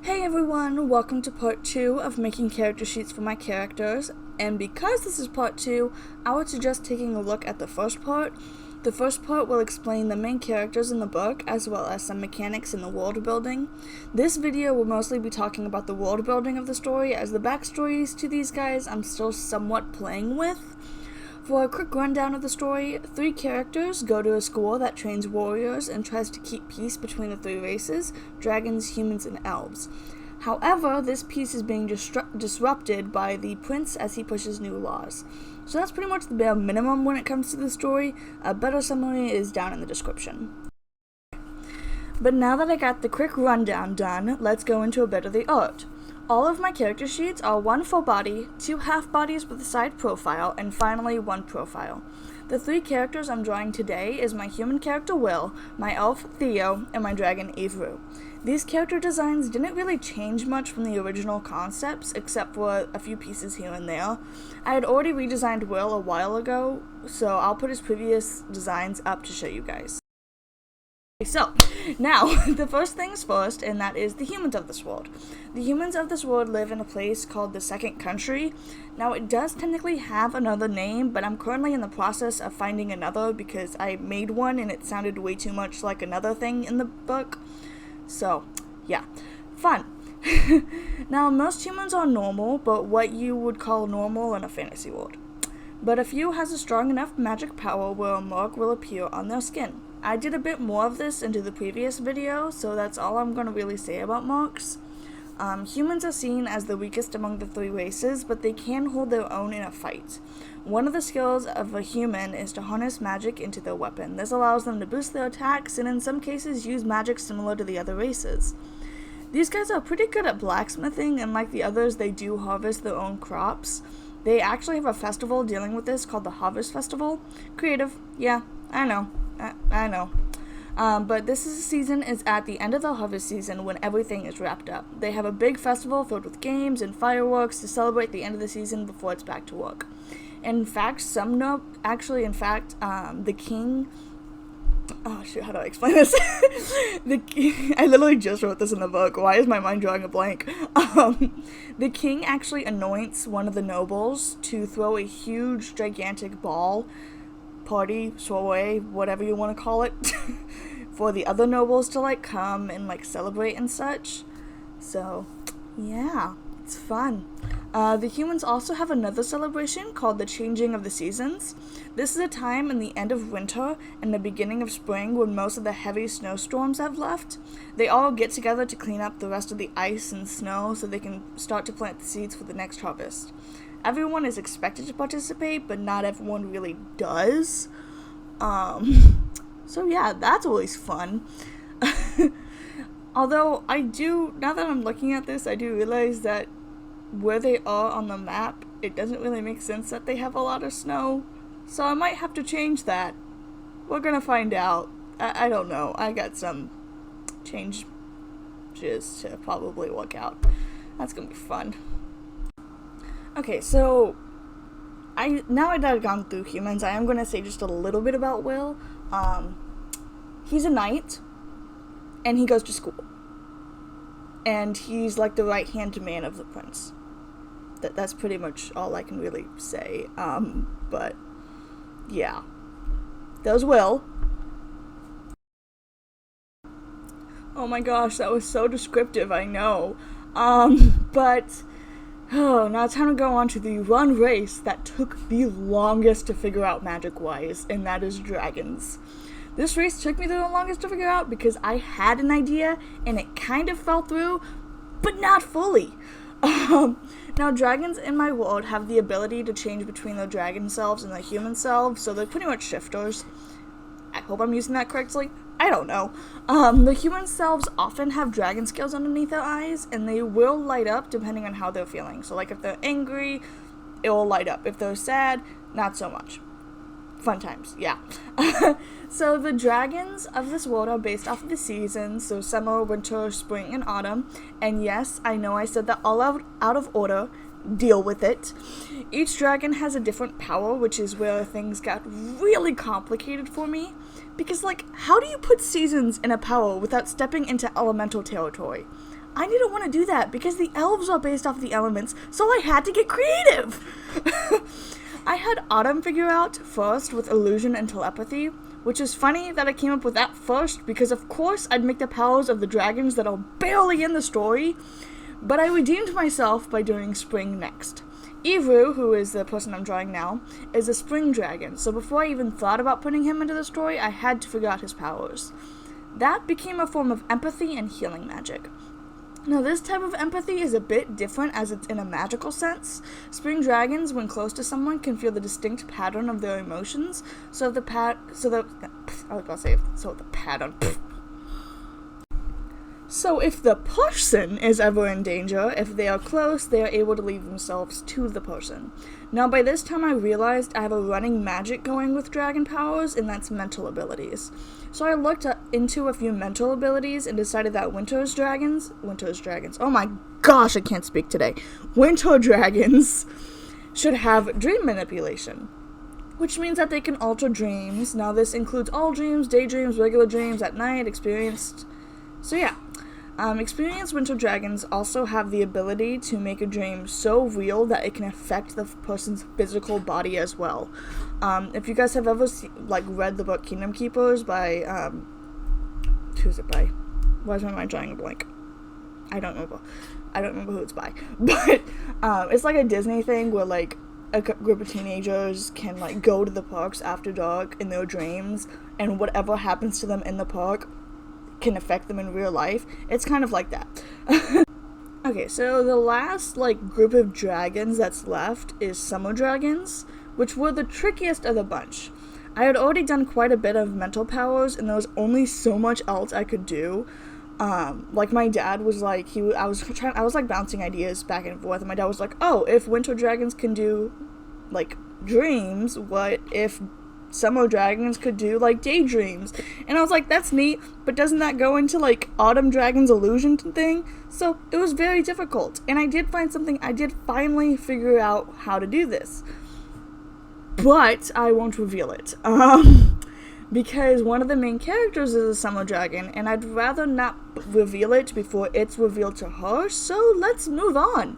Hey everyone, welcome to part 2 of making character sheets for my characters, and because this is part 2, I would suggest taking a look at the first part. The first part will explain the main characters in the book, as well as some mechanics in the world building. This video will mostly be talking about the world building of the story, as the backstories to these guys I'm still somewhat playing with. For a quick rundown of the story, 3 characters go to a school that trains warriors and tries to keep peace between the 3 races, dragons, humans, and elves. However, this peace is being disrupted by the prince as he pushes new laws. So that's pretty much the bare minimum when it comes to the story. A better summary is down in the description. But now that I got the quick rundown done, let's go into a bit of the art. All of my character sheets are 1 full body, 2 half bodies with a side profile, and finally 1 profile. The 3 characters I'm drawing today is my human character Will, my elf Theo, and my dragon Avery. These character designs didn't really change much from the original concepts, except for a few pieces here and there. I had already redesigned Will a while ago, so I'll put his previous designs up to show you guys. So, now, the first things first, and that is the humans of this world. The humans of this world live in a place called the Second Country. Now, it does technically have another name, but I'm currently in the process of finding another because I made one and it sounded way too much like another thing in the book. So, yeah, fun. Now, most humans are normal, but what you would call normal in a fantasy world. But a few has a strong enough magic power where a mark will appear on their skin. I did a bit more of this into the previous video, so that's all I'm going to really say about marks. Humans are seen as the weakest among the 3 races, but they can hold their own in a fight. One of the skills of a human is to harness magic into their weapon. This allows them to boost their attacks, and in some cases use magic similar to the other races. These guys are pretty good at blacksmithing, and like the others, they do harvest their own crops. They actually have a festival dealing with this called the Harvest Festival. Creative, yeah, I know. But this season is at the end of the harvest season when everything is wrapped up. They have a big festival filled with games and fireworks to celebrate the end of the season before it's back to work. In fact, the king... Oh shoot, how do I explain this? I literally just wrote this in the book. Why is my mind drawing a blank? The king actually anoints one of the nobles to throw a huge, gigantic ball, party, soiree, whatever you want to call it, for the other nobles to come and celebrate and such. So yeah, it's fun. The humans also have another celebration called the Changing of the Seasons. This is a time in the end of winter and the beginning of spring when most of the heavy snowstorms have left. They all get together to clean up the rest of the ice and snow so they can start to plant the seeds for the next harvest. Everyone is expected to participate, but not everyone really does. So yeah, that's always fun. Although now that I'm looking at this, I do realize that where they are on the map, it doesn't really make sense that they have a lot of snow. So I might have to change that. We're gonna find out. I don't know. I got some changes to probably work out. That's gonna be fun. Okay, so now that I've gone through humans, I am going to say just a little bit about Will. He's a knight, and he goes to school. And he's like the right-hand man of the prince. That's pretty much all I can really say. But, yeah. That was Will. Oh my gosh, that was so descriptive, I know. But... Oh, now it's time to go on to the one race that took the longest to figure out magic-wise, and that is dragons. This race took me the longest to figure out because I had an idea, and it kind of fell through, but not fully. Now, dragons in my world have the ability to change between their dragon selves and their human selves, so they're pretty much shifters. I hope I'm using that correctly. I don't know. The human selves often have dragon scales underneath their eyes, and they will light up depending on how they're feeling. So, if they're angry, it will light up. If they're sad, not so much. Fun times, yeah. So, the dragons of this world are based off of the seasons, so summer, winter, spring, and autumn. And yes, I know I said that all out of order. Deal with it. Each dragon has a different power, which is where things got really complicated for me. Because, how do you put seasons in a power without stepping into elemental territory? I didn't want to do that because the elves are based off the elements, so I had to get creative. I had Autumn figure out first with illusion and telepathy, which is funny that I came up with that first because of course I'd make the powers of the dragons that are barely in the story, but I redeemed myself by doing spring next. Evu, who is the person I'm drawing now, is a spring dragon, so before I even thought about putting him into the story, I had to figure out his powers. That became a form of empathy and healing magic. Now, this type of empathy is a bit different as it's in a magical sense. Spring dragons, when close to someone, can feel the distinct pattern of their emotions. So the pattern. So if the person is ever in danger, if they are close, they are able to leave themselves to the person. Now, by this time, I realized I have a running magic going with dragon powers, and that's mental abilities. So I looked into a few mental abilities and decided that winter dragons, oh my gosh, I can't speak today. Winter dragons should have dream manipulation, which means that they can alter dreams. Now, this includes all dreams, daydreams, regular dreams, at night, experienced. So yeah. Experienced winter dragons also have the ability to make a dream so real that it can affect the person's physical body as well. If you guys have ever read the book Kingdom Keepers by, who's it by? Why is my mind drawing a blank? I don't remember who it's by. But, it's like a Disney thing where, like, a group of teenagers can, like, go to the parks after dark in their dreams, and whatever happens to them in the park can affect them in real life. It's kind of like that. Okay, so the last, group of dragons that's left is summer dragons, which were the trickiest of the bunch. I had already done quite a bit of mental powers, and there was only so much else I could do. My dad was I was bouncing ideas back and forth, and my dad was like, oh, if winter dragons can do, dreams, what if summer dragons could do, daydreams? And I was like, that's neat, but doesn't that go into, autumn dragon's illusion thing? So, it was very difficult, and I did finally figure out how to do this. But, I won't reveal it, because one of the main characters is a summer dragon, and I'd rather not reveal it before it's revealed to her, so let's move on.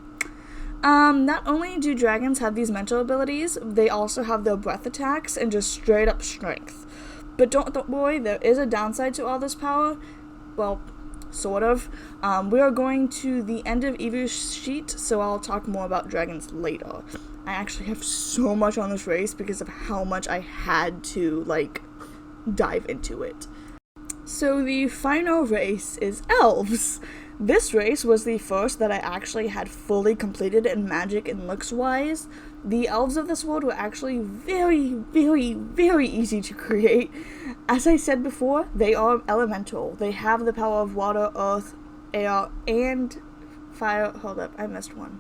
Not only do dragons have these mental abilities, they also have their breath attacks and just straight up strength. But don't worry, there is a downside to all this power. Well, sort of. We are going to the end of Evu's sheet, so I'll talk more about dragons later. I actually have so much on this race because of how much I had to, dive into it. So the final race is Elves. This race was the first that I actually had fully completed in magic and looks-wise. The elves of this world were actually very, very, very easy to create. As I said before, they are elemental. They have the power of water, earth, air, and fire. Hold up, I missed one.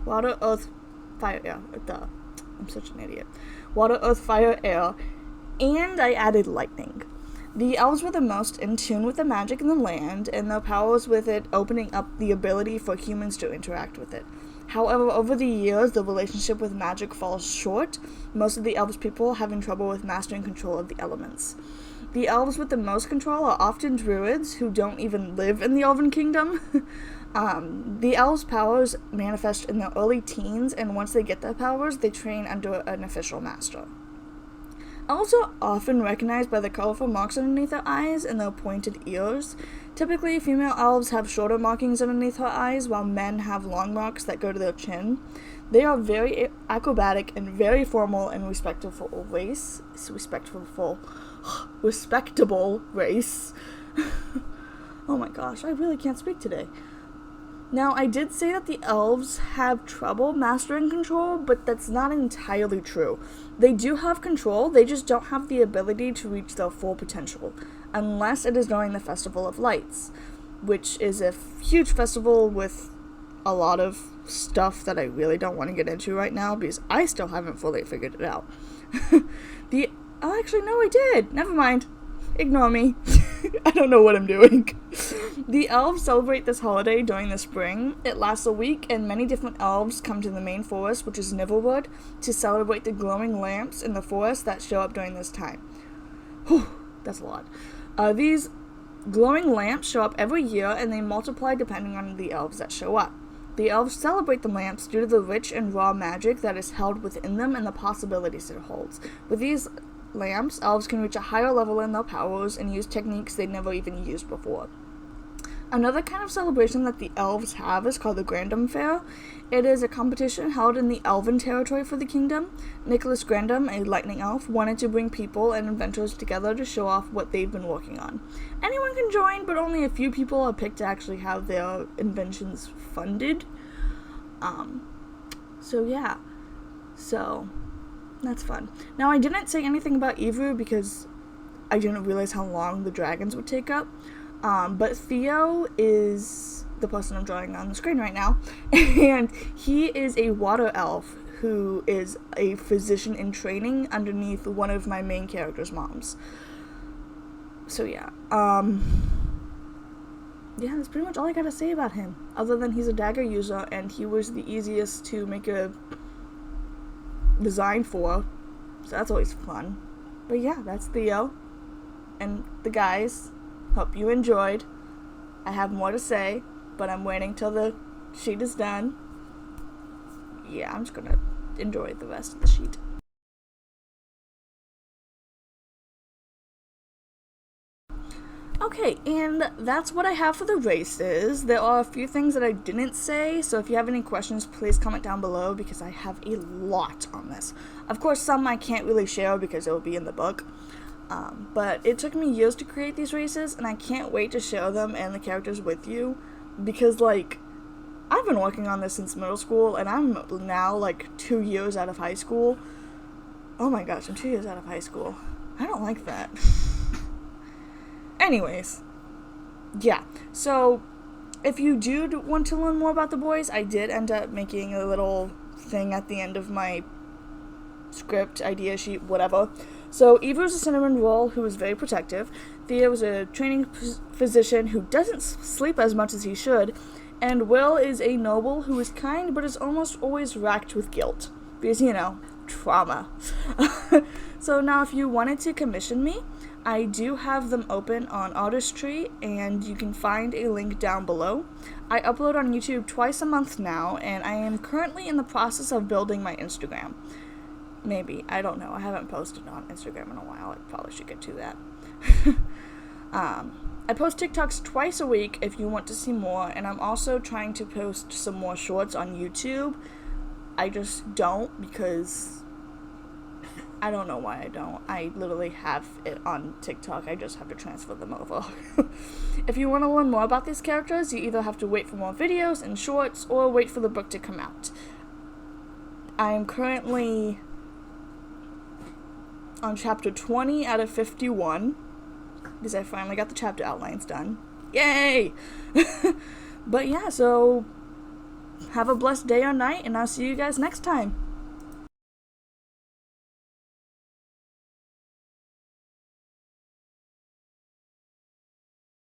Water, earth, fire, air. Duh. I'm such an idiot. Water, earth, fire, air, and I added lightning. The elves were the most in tune with the magic in the land, and their powers with it opening up the ability for humans to interact with it. However, over the years, the relationship with magic falls short, most of the elves people having trouble with mastering control of the elements. The elves with the most control are often druids who don't even live in the Elven Kingdom. The elves' powers manifest in their early teens, and once they get their powers, they train under an official master. Elves are often recognized by the colorful marks underneath their eyes and their pointed ears. Typically, female elves have shorter markings underneath her eyes, while men have long marks that go to their chin. They are very acrobatic and very formal and respectable race. Respectable race. Oh my gosh, I really can't speak today. Now, I did say that the elves have trouble mastering control, but that's not entirely true. They do have control, they just don't have the ability to reach their full potential, unless it is during the Festival of Lights, which is a huge festival with a lot of stuff that I really don't want to get into right now, because I still haven't fully figured it out. Actually, no, I did! Never mind. Ignore me. I don't know what I'm doing. The elves celebrate this holiday during the spring. It lasts a week, and many different elves come to the main forest, which is Nivelwood, to celebrate the glowing lamps in the forest that show up during this time. Whew, that's a lot. These Glowing lamps show up every year, and they multiply depending on the elves that show up. The elves celebrate the lamps due to the rich and raw magic that is held within them and the possibilities it holds. With these lamps, elves can reach a higher level in their powers and use techniques they never even used before. Another kind of celebration that the elves have is called the Grandam Fair. It is a competition held in the Elven territory for the kingdom. Nicholas Grandam, a lightning elf, wanted to bring people and inventors together to show off what they've been working on. Anyone can join, but only a few people are picked to actually have their inventions funded. So that's fun. Now, I didn't say anything about Evu because I didn't realize how long the dragons would take up. But Theo is the person I'm drawing on the screen right now, and he is a water elf who is a physician in training underneath one of my main character's moms. So yeah, that's pretty much all I gotta say about him, other than he's a dagger user, and he was the easiest to make a design for, so that's always fun. But yeah, that's Theo, and the guys. Hope you enjoyed. I have more to say, but I'm waiting till the sheet is done. Yeah, I'm just gonna enjoy the rest of the sheet. Okay, and that's what I have for the races. There are a few things that I didn't say, so if you have any questions, please comment down below because I have a lot on this. Of course, some I can't really share because it will be in the book. But it took me years to create these races, and I can't wait to share them and the characters with you, because, I've been working on this since middle school, and I'm now, 2 years out of high school. Oh my gosh, I'm 2 years out of high school. I don't like that. Anyways, yeah, so if you do want to learn more about the boys, I did end up making a little thing at the end of my script, idea sheet, whatever. So Eva is a cinnamon roll who is very protective. Theo is a training physician who doesn't sleep as much as he should. And Will is a noble who is kind but is almost always racked with guilt. Because, trauma. So now if you wanted to commission me, I do have them open on Artistry, and you can find a link down below. I upload on YouTube twice a month now, and I am currently in the process of building my Instagram. Maybe. I don't know. I haven't posted on Instagram in a while. I probably should get to that. I post TikToks twice a week if you want to see more, and I'm also trying to post some more shorts on YouTube. I just don't because I don't know why I don't. I literally have it on TikTok. I just have to transfer them over. If you want to learn more about these characters, you either have to wait for more videos and shorts or wait for the book to come out. I am currently on chapter 20 out of 51, because I finally got the chapter outlines done. Yay! But yeah, so have a blessed day or night, and I'll see you guys next time.